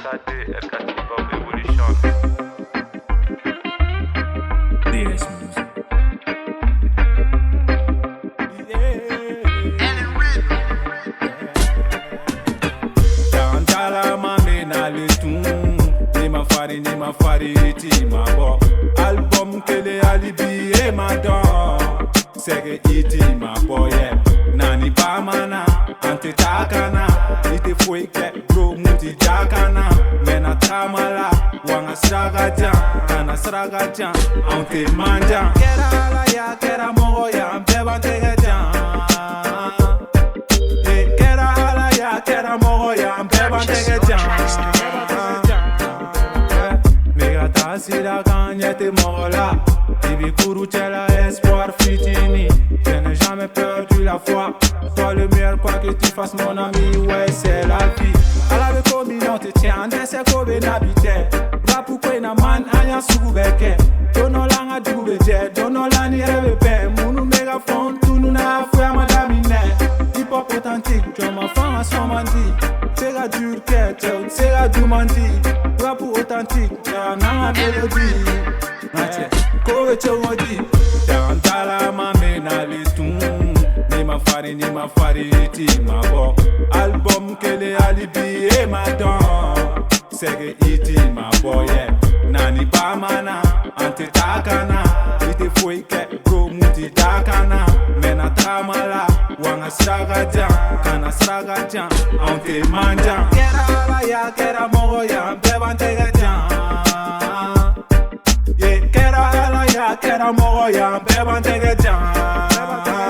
RKD, RKD Hip-Hop Evolution. DS Music. Tantala mame na letum Ni ma fari iti ma bo Album kele alibi e ma don Sege iti ma bo yeah Nani pa mana ante takana Ite foi ke bro muti jakana Mena tamala wanga sraga jan Ante manja Kera ala ya kera mogo ya Mpeba ntege jan Kera ala ya kera mogo ya Mpeba ntege jan Sira gagnete mola Ibi Kourou la espoir fitini Je n'ai jamais perdu la foi Sois le meilleur quoi que tu fasses mon ami Ouais c'est la vie À la communauté tiens Ndese kobe nabite Rapu kwe na man anya sugu beke Dono langa dugu beje Dono lani rebe pe Munu megaphone Tunu na fouya madamine Hip hop authentique Joma fan a son mandi Sega dur kete Sega du mandi Rapu authentique Nanga melody Kowe chewodi Tantala mame na letum Ni ma fari iti ma bo Album kele alibi e ma don Sege iti ma bo yeah Nani ba mana ante takana Ite foi ke bro muti dakana Mena tamala wanga sraga jan Kana sraga jan ante manja Kera ala ya kera mogo ya Mpeba ntege jan Kera ala ya kera mogo ya Mpeba ntege jan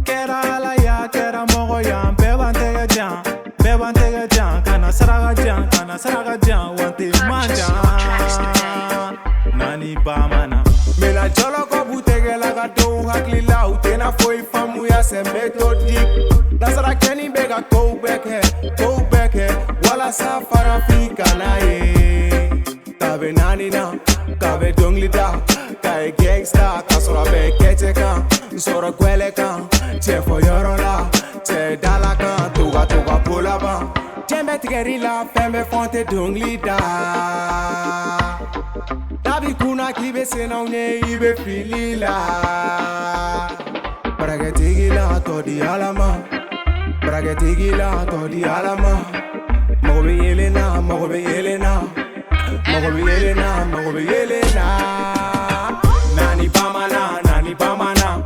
Kera ala ya kera mogo ya Mpeba ntege jan Mpeba ntege jan Kana sraga jan Wante manja Nani ba mana Mela jolo ko butege la gato haklila utena foi famu ya se metodique Nasara keni bega go back wala safara fika na ye Kabe nani na kabe dongli da kai gangsta kasora be keteka sora kwele kan che fo yoro la che dala kan tuga pula ba jembe tigeri la fembe fonte dongli da Tabi kuna kibe senaune ibe filila Bragetigila to di alama Bragetigila to di alama Mogobe yelena Nani bamana Nani bamana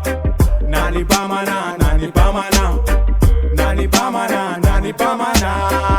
Nani bamana